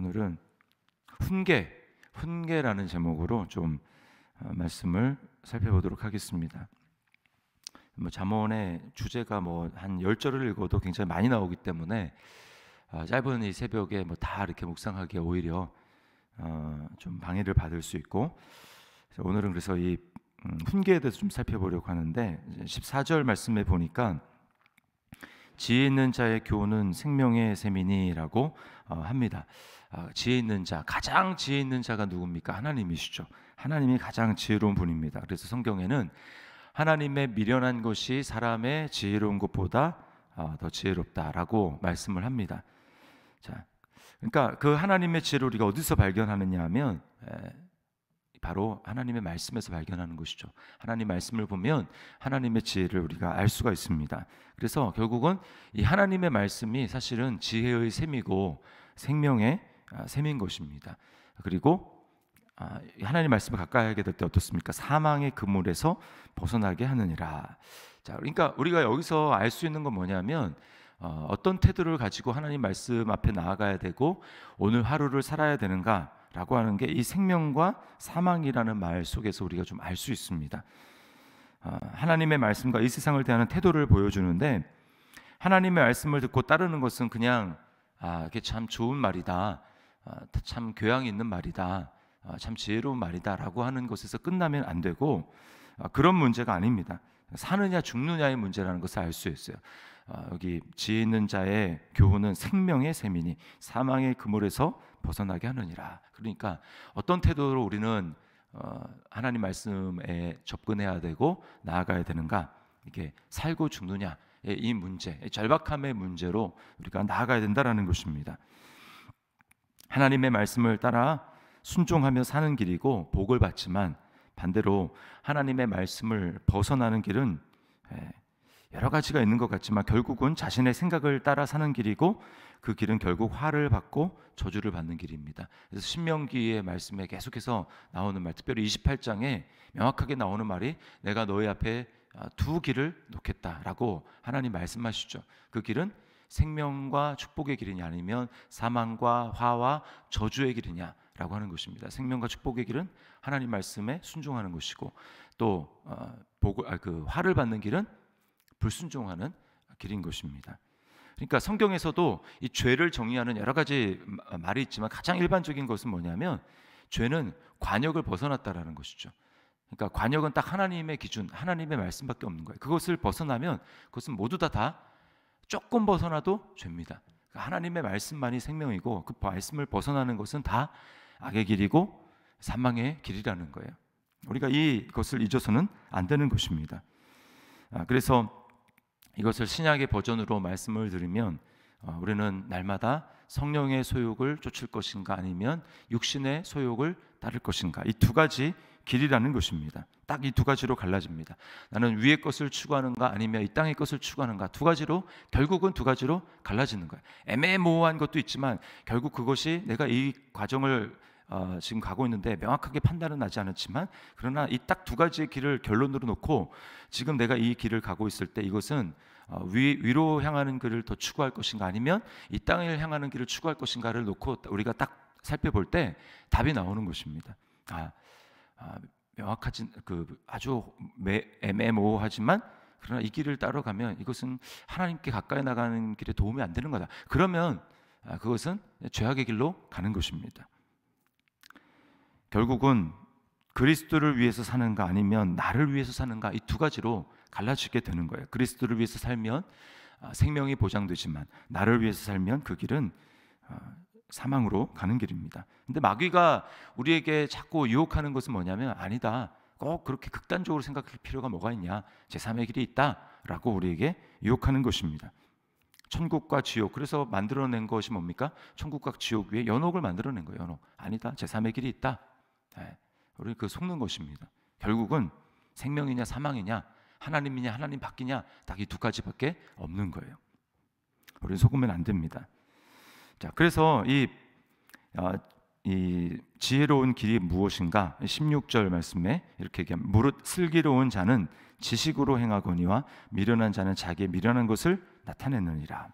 오늘은 훈계라는 제목으로 좀 말씀을 살펴보도록 하겠습니다. 잠언의 주제가 한 10절을 읽어도 굉장히 많이 나오기 때문에 짧은 이 새벽에 다 이렇게 묵상하기에 오히려 좀 방해를 받을 수 있고, 오늘은 그래서 이 훈계에 대해서 좀 살펴보려고 하는데, 14절 말씀에 보니까 지혜 있는 자의 교훈은 생명의 셈이니라고 합니다. 지혜 있는 자, 가장 지혜 있는 자가 누굽니까? 하나님이시죠. 하나님이 가장 지혜로운 분입니다. 그래서 성경에는 하나님의 미련한 것이 사람의 지혜로운 것보다 더 지혜롭다라고 말씀을 합니다. 자, 그러니까 그 하나님의 지혜를 우리가 어디서 발견하느냐 하면 바로 하나님의 말씀에서 발견하는 것이죠. 하나님 말씀을 보면 하나님의 지혜를 우리가 알 수가 있습니다. 그래서 결국은 이 하나님의 말씀이 사실은 지혜의 셈이고 생명의 셈인 것입니다. 그리고 하나님 말씀을 가까이 하게 될 때 어떻습니까? 사망의 그물에서 벗어나게 하느니라. 자, 그러니까 우리가 여기서 알 수 있는 건 뭐냐면 어떤 태도를 가지고 하나님 말씀 앞에 나아가야 되고 오늘 하루를 살아야 되는가라고 하는 게 이 생명과 사망이라는 말 속에서 우리가 좀 알 수 있습니다. 하나님의 말씀과 이 세상을 대하는 태도를 보여주는데, 하나님의 말씀을 듣고 따르는 것은 그냥 이게 참 좋은 말이다, 참 교양이 있는 말이다, 참 지혜로운 말이다 라고 하는 것에서 끝나면 안 되고, 그런 문제가 아닙니다. 사느냐 죽느냐의 문제라는 것을 알 수 있어요. 여기 지혜 있는 자의 교훈은 생명의 셈이니 사망의 그물에서 벗어나게 하느니라. 그러니까 어떤 태도로 우리는 하나님 말씀에 접근해야 되고 나아가야 되는가, 이게 살고 죽느냐의 이 문제, 절박함의 문제로 우리가 나아가야 된다라는 것입니다. 하나님의 말씀을 따라 순종하며 사는 길이고 복을 받지만, 반대로 하나님의 말씀을 벗어나는 길은 여러 가지가 있는 것 같지만 결국은 자신의 생각을 따라 사는 길이고, 그 길은 결국 화를 받고 저주를 받는 길입니다. 그래서 신명기의 말씀에 계속해서 나오는 말, 특별히 28장에 명확하게 나오는 말이 내가 너희 앞에 두 길을 놓겠다라고 하나님 말씀하시죠. 그 길은 생명과 축복의 길이냐 아니면 사망과 화와 저주의 길이냐 라고 하는 것입니다. 생명과 축복의 길은 하나님 말씀에 순종하는 것이고, 또 화를 받는 길은 불순종하는 길인 것입니다. 그러니까 성경에서도 이 죄를 정의하는 여러 가지 말이 있지만 가장 일반적인 것은 뭐냐면 죄는 관역을 벗어났다라는 것이죠. 그러니까 관역은 딱 하나님의 기준, 하나님의 말씀밖에 없는 거예요. 그것을 벗어나면 그것은 모두 다 조금 벗어나도 죄입니다. 그러니까 하나님의 말씀만이 생명이고 그 말씀을 벗어나는 것은 다 악의 길이고 사망의 길이라는 거예요. 우리가 이것을 잊어서는 안 되는 것입니다. 그래서 이것을 신약의 버전으로 말씀을 드리면 우리는 날마다 성령의 소욕을 쫓을 것인가 아니면 육신의 소욕을 따를 것인가, 이 두 가지 길이라는 것입니다. 딱 이 두 가지로 갈라집니다. 나는 위의 것을 추구하는가 아니면 이 땅의 것을 추구하는가, 결국은 두 가지로 갈라지는 거예요. 애매모호한 것도 있지만 결국 그것이 내가 이 과정을 지금 가고 있는데 명확하게 판단은 나지 않았지만, 그러나 이 딱 두 가지의 길을 결론으로 놓고 지금 내가 이 길을 가고 있을 때 이것은 위로 향하는 길을 더 추구할 것인가 아니면 이 땅을 향하는 길을 추구할 것인가를 놓고 우리가 딱 살펴볼 때 답이 나오는 것입니다. 명확하지 아주 애매모호하지만 그러나 이 길을 따라가면 이것은 하나님께 가까이 나가는 길에 도움이 안 되는 거다. 그러면 그것은 죄악의 길로 가는 것입니다. 결국은 그리스도를 위해서 사는가 아니면 나를 위해서 사는가, 이 두 가지로 갈라지게 되는 거예요. 그리스도를 위해서 살면 생명이 보장되지만 나를 위해서 살면 그 길은 사망으로 가는 길입니다. 근데 마귀가 우리에게 자꾸 유혹하는 것은 뭐냐면, 아니다, 꼭 그렇게 극단적으로 생각할 필요가 뭐가 있냐, 제3의 길이 있다라고 우리에게 유혹하는 것입니다. 천국과 지옥, 그래서 만들어낸 것이 뭡니까? 천국과 지옥 위에 연옥을 만들어낸 거예요. 연옥. 아니다, 제3의 길이 있다. 우리 속는 것입니다. 결국은 생명이냐 사망이냐, 하나님이냐 하나님 밖이냐, 딱 이 두 가지밖에 없는 거예요. 우리는 속으면 안 됩니다. 자, 그래서 이 지혜로운 길이 무엇인가? 16절 말씀에 이렇게 얘기합니다. 무릇 슬기로운 자는 지식으로 행하거니와 미련한 자는 자기의 미련한 것을 나타내느니라.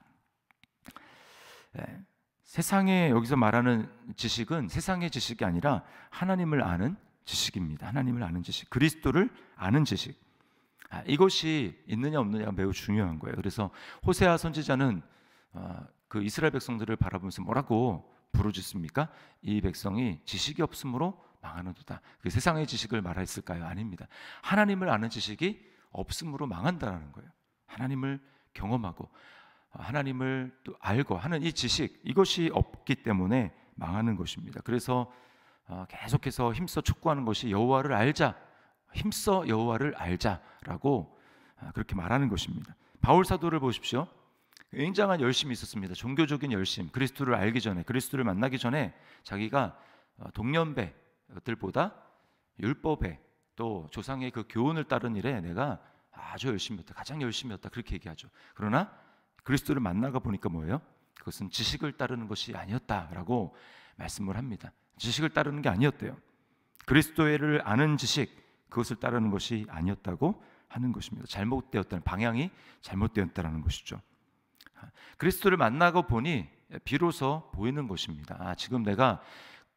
세상에 여기서 말하는 지식은 세상의 지식이 아니라 하나님을 아는 지식입니다. 하나님을 아는 지식, 그리스도를 아는 지식. 이것이 있느냐 없느냐가 매우 중요한 거예요. 그래서 호세아 선지자는 그 이스라엘 백성들을 바라보면서 뭐라고 부르짖습니까? 이 백성이 지식이 없으므로 망하는도다. 그 세상의 지식을 말했을까요? 아닙니다. 하나님을 아는 지식이 없으므로 망한다는 거예요. 하나님을 경험하고 하나님을 또 알고 하는 이 지식, 이것이 없기 때문에 망하는 것입니다. 그래서 계속해서 힘써 촉구하는 것이 여호와를 알자, 힘써 여호와를 알자라고 그렇게 말하는 것입니다. 바울 사도를 보십시오. 굉장한 열심이 있었습니다. 종교적인 열심, 그리스도를 알기 전에, 그리스도를 만나기 전에 자기가 동년배들보다 율법에 또 조상의 그 교훈을 따른 일에 내가 아주 열심히였다, 가장 열심히였다, 그렇게 얘기하죠. 그러나 그리스도를 만나가 보니까 뭐예요? 그것은 지식을 따르는 것이 아니었다라고 말씀을 합니다. 지식을 따르는 게 아니었대요. 그리스도를 아는 지식, 그것을 따르는 것이 아니었다고 하는 것입니다. 잘못되었다는, 방향이 잘못되었다는 것이죠. 그리스도를 만나고 보니 비로소 보이는 것입니다. 지금 내가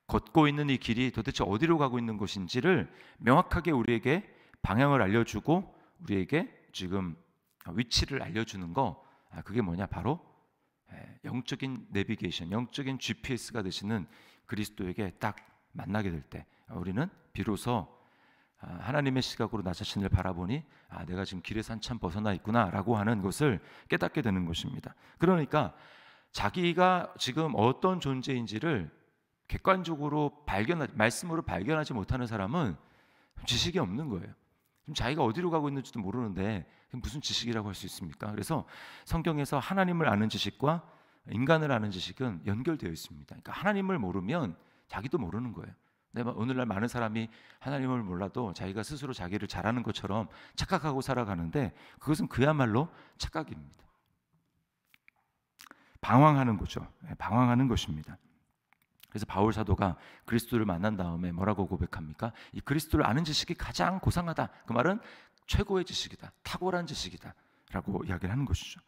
걷고 있는 이 길이 도대체 어디로 가고 있는 것인지를 명확하게 우리에게 방향을 알려주고 우리에게 지금 위치를 알려주는 거, 그게 뭐냐? 바로 영적인 내비게이션, 영적인 GPS가 되시는 그리스도에게 딱 만나게 될 때 우리는 비로소 하나님의 시각으로 나 자신을 바라보니 내가 지금 길에서 한참 벗어나 있구나 라고 하는 것을 깨닫게 되는 것입니다. 그러니까 자기가 지금 어떤 존재인지를 객관적으로 말씀으로 발견하지 못하는 사람은 지식이 없는 거예요. 지금 자기가 어디로 가고 있는지도 모르는데 무슨 지식이라고 할 수 있습니까? 그래서 성경에서 하나님을 아는 지식과 인간을 아는 지식은 연결되어 있습니다. 그러니까 하나님을 모르면 자기도 모르는 거예요. 오늘날 많은 사람이 하나님을 몰라도 자기가 스스로 자기를 잘하는 것처럼 착각하고 살아가는데 그것은 그야말로 착각입니다. 방황하는 거죠. 방황하는 것입니다. 그래서 바울 사도가 그리스도를 만난 다음에 뭐라고 고백합니까? 이 그리스도를 아는 지식이 가장 고상하다. 그 말은 최고의 지식이다, 탁월한 지식이다 라고 이야기를 하는 것이죠.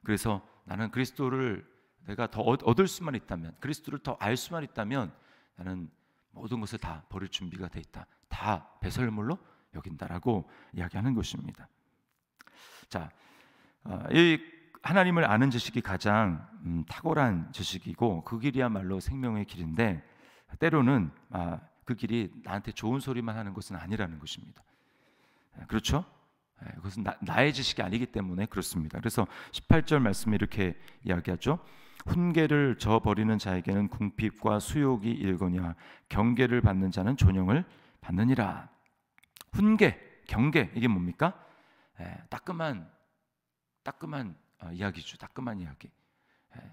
그래서 나는 그리스도를 내가 더 얻을 수만 있다면, 그리스도를 더 알 수만 있다면 나는 모든 것을 다 버릴 준비가 돼 있다, 다 배설물로 여긴다라고 이야기하는 것입니다. 자, 이 하나님을 아는 지식이 가장 탁월한 지식이고 그 길이야말로 생명의 길인데 때로는 그 길이 나한테 좋은 소리만 하는 것은 아니라는 것입니다. 그렇죠? 그것은 나의 지식이 아니기 때문에 그렇습니다. 그래서 18절 말씀이 이렇게 이야기하죠. 훈계를 저버리는 자에게는 궁핍과 수욕이 일거니와 경계를 받는 자는 존영을 받느니라. 훈계, 경계, 이게 뭡니까? 따끔한 이야기죠. 따끔한 이야기.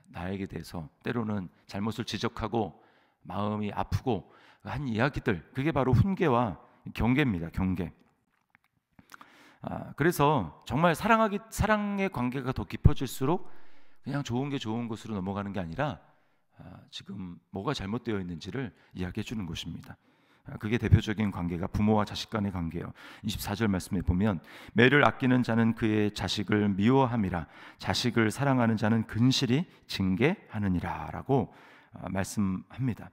나에게 대해서 때로는 잘못을 지적하고 마음이 아프고 한 이야기들, 그게 바로 훈계와 경계입니다. 경계. 그래서 정말 사랑의 관계가 더 깊어질수록 그냥 좋은 게 좋은 것으로 넘어가는 게 아니라 지금 뭐가 잘못되어 있는지를 이야기해 주는 것입니다. 그게 대표적인 관계가 부모와 자식 간의 관계예요. 24절 말씀에 보면 매를 아끼는 자는 그의 자식을 미워함이라 자식을 사랑하는 자는 근실히 징계하느니라 라고 말씀합니다.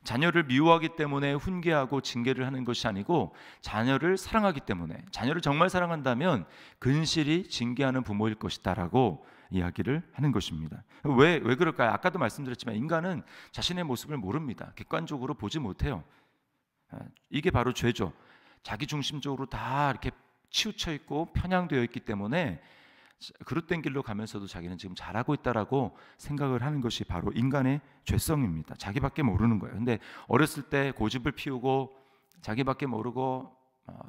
자녀를 미워하기 때문에 훈계하고 징계를 하는 것이 아니고 자녀를 사랑하기 때문에, 자녀를 정말 사랑한다면 근실히 징계하는 부모일 것이다 라고 이야기를 하는 것입니다. 왜 그럴까요? 아까도 말씀드렸지만 인간은 자신의 모습을 모릅니다. 객관적으로 보지 못해요. 이게 바로 죄죠. 자기 중심적으로 다 이렇게 치우쳐 있고 편향되어 있기 때문에 그릇된 길로 가면서도 자기는 지금 잘하고 있다라고 생각을 하는 것이 바로 인간의 죄성입니다. 자기밖에 모르는 거예요. 근데 어렸을 때 고집을 피우고 자기밖에 모르고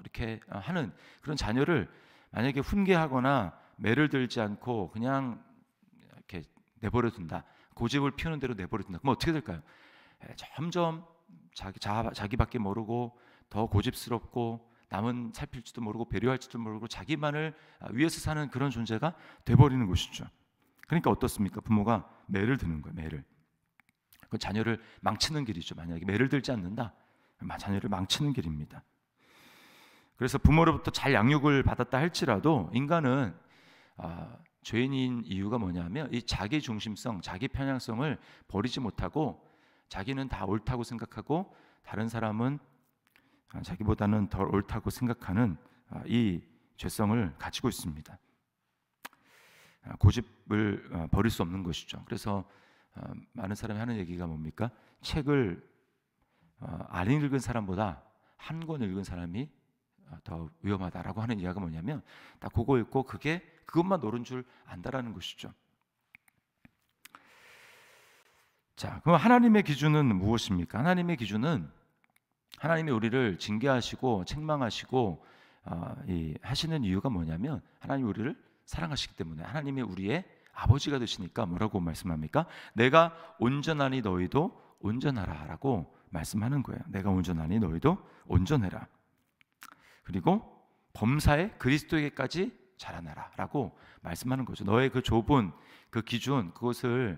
이렇게 하는 그런 자녀를 만약에 훈계하거나 매를 들지 않고 그냥 이렇게 내버려 둔다, 고집을 피우는 대로 내버려 둔다, 그럼 어떻게 될까요? 점점 자기밖에 모르고 더 고집스럽고 남은 살필지도 모르고 배려할지도 모르고 자기만을 위해서 사는 그런 존재가 돼버리는 것이죠. 그러니까 어떻습니까? 부모가 매를 드는 거예요. 매를. 그 자녀를 망치는 길이죠. 만약에 매를 들지 않는다, 자녀를 망치는 길입니다. 그래서 부모로부터 잘 양육을 받았다 할지라도 인간은 죄인인 이유가 뭐냐면 이 자기 중심성, 자기 편향성을 버리지 못하고 자기는 다 옳다고 생각하고 다른 사람은 자기보다는 덜 옳다고 생각하는 이 죄성을 가지고 있습니다. 고집을 버릴 수 없는 것이죠. 그래서 많은 사람이 하는 얘기가 뭡니까? 책을 안 읽은 사람보다 한 권 읽은 사람이 더 위험하다라고 하는 이야기가 뭐냐면 딱 그거 읽고 그것만 옳은 줄 안다라는 것이죠. 자, 그럼 하나님의 기준은 무엇입니까? 하나님의 기준은 하나님이 우리를 징계하시고 책망하시고 하시는 이유가 뭐냐면 하나님이 우리를 사랑하시기 때문에 하나님이 우리의 아버지가 되시니까 뭐라고 말씀합니까? 내가 온전하니 너희도 온전하라라고 말씀하는 거예요. 내가 온전하니 너희도 온전해라. 그리고 범사에 그리스도에게까지 자라나라라고 말씀하는 거죠. 너의 그 좁은 그 기준 그것에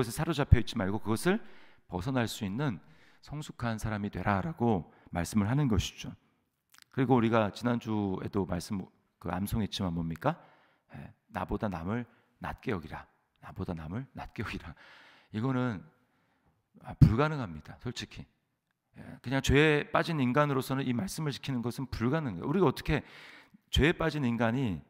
사로잡혀 있지 말고 그것을 벗어날 수 있는 성숙한 사람이 되라라고 말씀을 하는 것이죠. 그리고 우리가 지난주에도 암송했지만 뭡니까? 나보다 남을 낮게 여기라. 나보다 남을 낮게 여기라. 이거는 불가능합니다. 솔직히 그냥 죄에 빠진 인간으로서는 이 말씀을 지키는 것은 불가능해요. 우리가 어떻게 죄에 빠진 인간이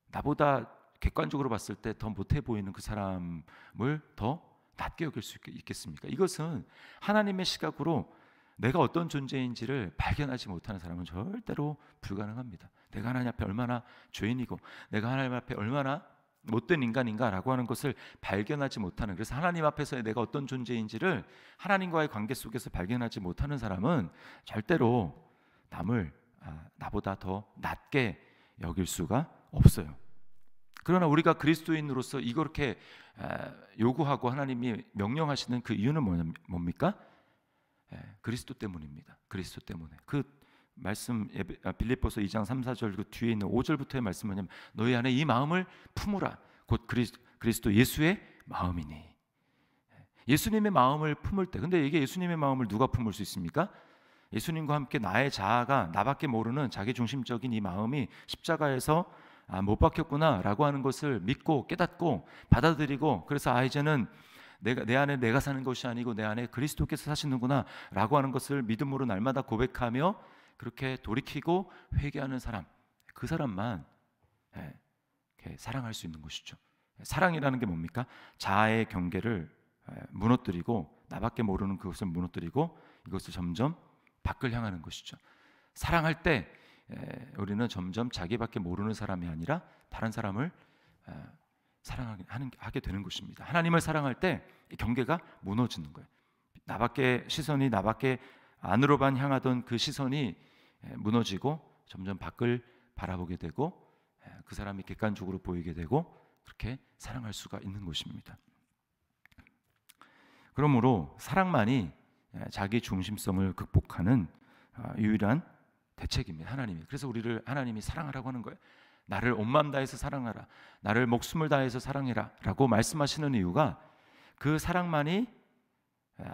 나보다 객관적으로 봤을 때 더 못해 보이는 그 사람을 더 낮게 여길 수 있겠습니까? 이것은 하나님의 시각으로 내가 어떤 존재인지를 발견하지 못하는 사람은 절대로 불가능합니다. 내가 하나님 앞에 얼마나 죄인이고 내가 하나님 앞에 얼마나 못된 인간인가라고 하는 것을 발견하지 못하는, 그래서 하나님 앞에서의 내가 어떤 존재인지를 하나님과의 관계 속에서 발견하지 못하는 사람은 절대로 남을 나보다 더 낮게 여길 수가 없어요. 그러나 우리가 그리스도인으로서 이렇게 요구하고 하나님이 명령하시는 그 이유는 뭡니까? 그리스도 때문입니다. 그리스도 때문에. 그 말씀 빌립보서 2장 3, 4절 그 뒤에 있는 5절부터의 말씀은 뭐냐면 너희 안에 이 마음을 품으라. 곧 그리스도 예수의 마음이니. 예수님의 마음을 품을 때, 근데 이게 예수님의 마음을 누가 품을 수 있습니까? 예수님과 함께 나의 자아가 나밖에 모르는 자기 중심적인 이 마음이 십자가에서 못 박혔구나라고 하는 것을 믿고 깨닫고 받아들이고, 그래서 이제는 내 안에 내가 사는 것이 아니고 내 안에 그리스도께서 사시는구나라고 하는 것을 믿음으로 날마다 고백하며 그렇게 돌이키고 회개하는 사람, 그 사람만 사랑할 수 있는 것이죠. 사랑이라는 게 뭡니까? 자아의 경계를 무너뜨리고 나밖에 모르는 그것을 무너뜨리고 이것을 점점 밖을 향하는 것이죠. 사랑할 때 우리는 점점 자기밖에 모르는 사람이 아니라 다른 사람을 사랑하게 되는 것입니다. 하나님을 사랑할 때 경계가 무너지는 거예요. 시선이 나밖에 안으로만 향하던 그 시선이 무너지고 점점 밖을 바라보게 되고 그 사람이 객관적으로 보이게 되고 그렇게 사랑할 수가 있는 것입니다. 그러므로 사랑만이 자기 중심성을 극복하는 유일한 대책입니다. 하나님이. 그래서 우리를 하나님이 사랑하라고 하는 거예요. 나를 온 마음 다해서 사랑하라. 나를 목숨을 다해서 사랑해라 라고 말씀하시는 이유가 그 사랑만이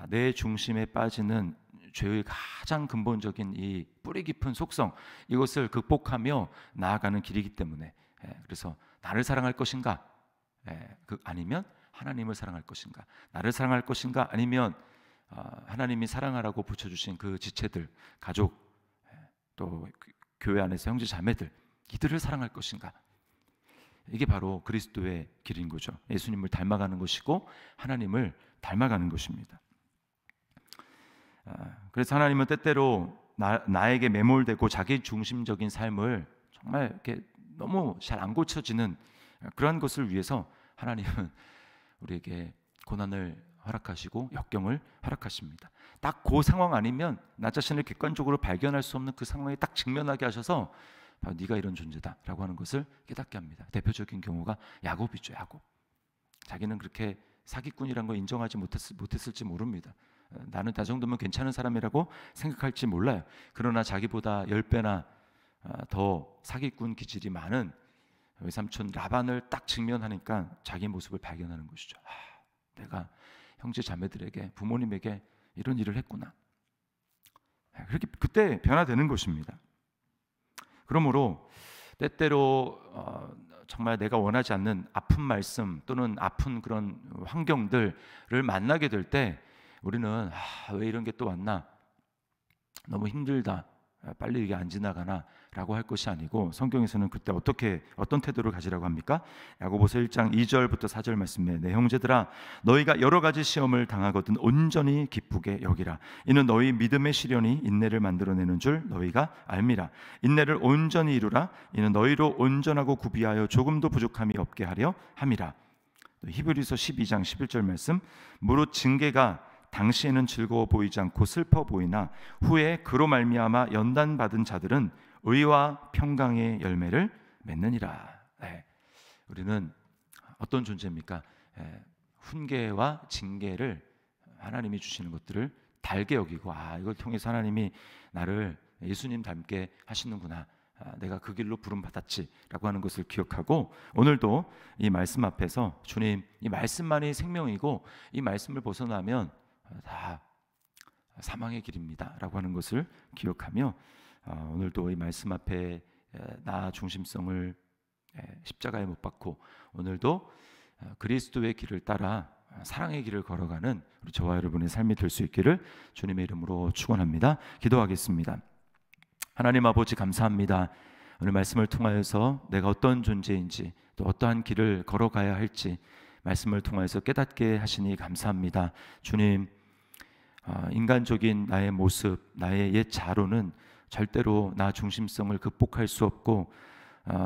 내 중심에 빠지는 죄의 가장 근본적인 이 뿌리 깊은 속성, 이것을 극복하며 나아가는 길이기 때문에, 그래서 나를 사랑할 것인가, 아니면 하나님을 사랑할 것인가, 나를 사랑할 것인가, 아니면 하나님이 사랑하라고 붙여주신 그 지체들, 가족, 또 교회 안에서 형제 자매들, 이들을 사랑할 것인가. 이게 바로 그리스도의 길인 거죠. 예수님을 닮아가는 것이고 하나님을 닮아가는 것입니다. 그래서 하나님은 때때로 나에게 매몰되고 자기 중심적인 삶을 정말 이렇게 너무 잘 안 고쳐지는 그런 것을 위해서 하나님은 우리에게 고난을 허락하시고 역경을 허락하십니다. 딱 그 상황 아니면 나 자신을 객관적으로 발견할 수 없는 그 상황에 딱 직면하게 하셔서 바로 네가 이런 존재다라고 하는 것을 깨닫게 합니다. 대표적인 경우가 야곱이죠. 야곱. 자기는 그렇게 사기꾼이라는 걸 인정하지 못했을지 모릅니다. 나는 나 정도면 괜찮은 사람이라고 생각할지 몰라요. 그러나 자기보다 10배나 더 사기꾼 기질이 많은 외삼촌 라반을 딱 직면하니까 자기 모습을 발견하는 것이죠. 내가 형제 자매들에게, 부모님에게 이런 일을 했구나. 그렇게 그때 변화되는 것입니다. 그러므로 때때로 정말 내가 원하지 않는 아픈 말씀 또는 아픈 그런 환경들을 만나게 될 때 우리는 왜 이런 게 또 왔나, 너무 힘들다, 빨리 이게 안 지나가나 라고 할 것이 아니고, 성경에서는 그때 어떤 태도를 가지라고 합니까? 야고보서 1장 2절부터 4절 말씀에, 내 형제들아 너희가 여러 가지 시험을 당하거든 온전히 기쁘게 여기라. 이는 너희 믿음의 시련이 인내를 만들어내는 줄 너희가 알미라. 인내를 온전히 이루라. 이는 너희로 온전하고 구비하여 조금도 부족함이 없게 하려 함이라. 히브리서 12장 11절 말씀, 무릇 징계가 당시에는 즐거워 보이지 않고 슬퍼 보이나 후에 그로 말미암아 연단받은 자들은 의와 평강의 열매를 맺느니라. 우리는 어떤 존재입니까? 훈계와 징계를, 하나님이 주시는 것들을 달게 여기고, 이걸 통해서 하나님이 나를 예수님 닮게 하시는구나, 내가 그 길로 부름 받았지 라고 하는 것을 기억하고, 오늘도 이 말씀 앞에서 주님, 이 말씀만이 생명이고 이 말씀을 벗어나면 다 사망의 길입니다 라고 하는 것을 기억하며, 오늘도 이 말씀 앞에 나 중심성을 십자가에 못 박고 오늘도 그리스도의 길을 따라 사랑의 길을 걸어가는 우리 저와 여러분의 삶이 될 수 있기를 주님의 이름으로 축원합니다. 기도하겠습니다. 하나님 아버지, 감사합니다. 오늘 말씀을 통하여서 내가 어떤 존재인지, 또 어떠한 길을 걸어가야 할지 말씀을 통하여서 깨닫게 하시니 감사합니다. 주님, 인간적인 나의 모습, 나의 옛 자로는 절대로 나 중심성을 극복할 수 없고,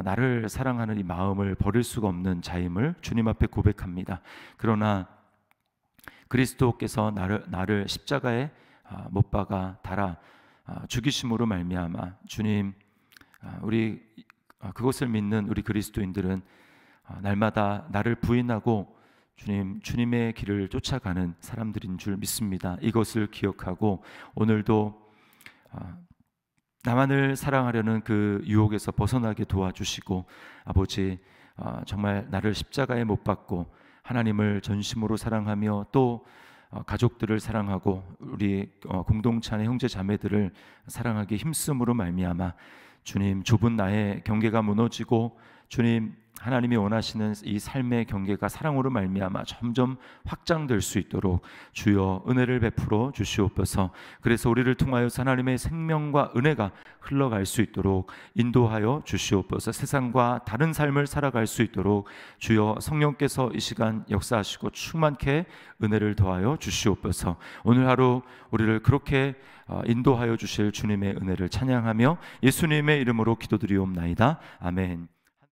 나를 사랑하는 이 마음을 버릴 수가 없는 자임을 주님 앞에 고백합니다. 그러나 그리스도께서 나를 십자가에 못 박아 달아 죽이심으로 말미암아, 주님, 우리 그것을 믿는 우리 그리스도인들은 날마다 나를 부인하고 주님의 길을 쫓아가는 사람들인 줄 믿습니다. 이것을 기억하고 오늘도 나만을 사랑하려는 그 유혹에서 벗어나게 도와주시고, 아버지, 정말 나를 십자가에 못 박고 하나님을 전심으로 사랑하며 또 가족들을 사랑하고 우리 공동체 안의 형제 자매들을 사랑하기 힘쓰므로 말미암아 주님, 좁은 나의 경계가 무너지고 주님, 하나님이 원하시는 이 삶의 경계가 사랑으로 말미암아 점점 확장될 수 있도록 주여 은혜를 베풀어 주시옵소서. 그래서 우리를 통하여서 하나님의 생명과 은혜가 흘러갈 수 있도록 인도하여 주시옵소서. 세상과 다른 삶을 살아갈 수 있도록 주여 성령께서 이 시간 역사하시고 충만케 은혜를 더하여 주시옵소서. 오늘 하루 우리를 그렇게 인도하여 주실 주님의 은혜를 찬양하며 예수님의 이름으로 기도드리옵나이다. 아멘.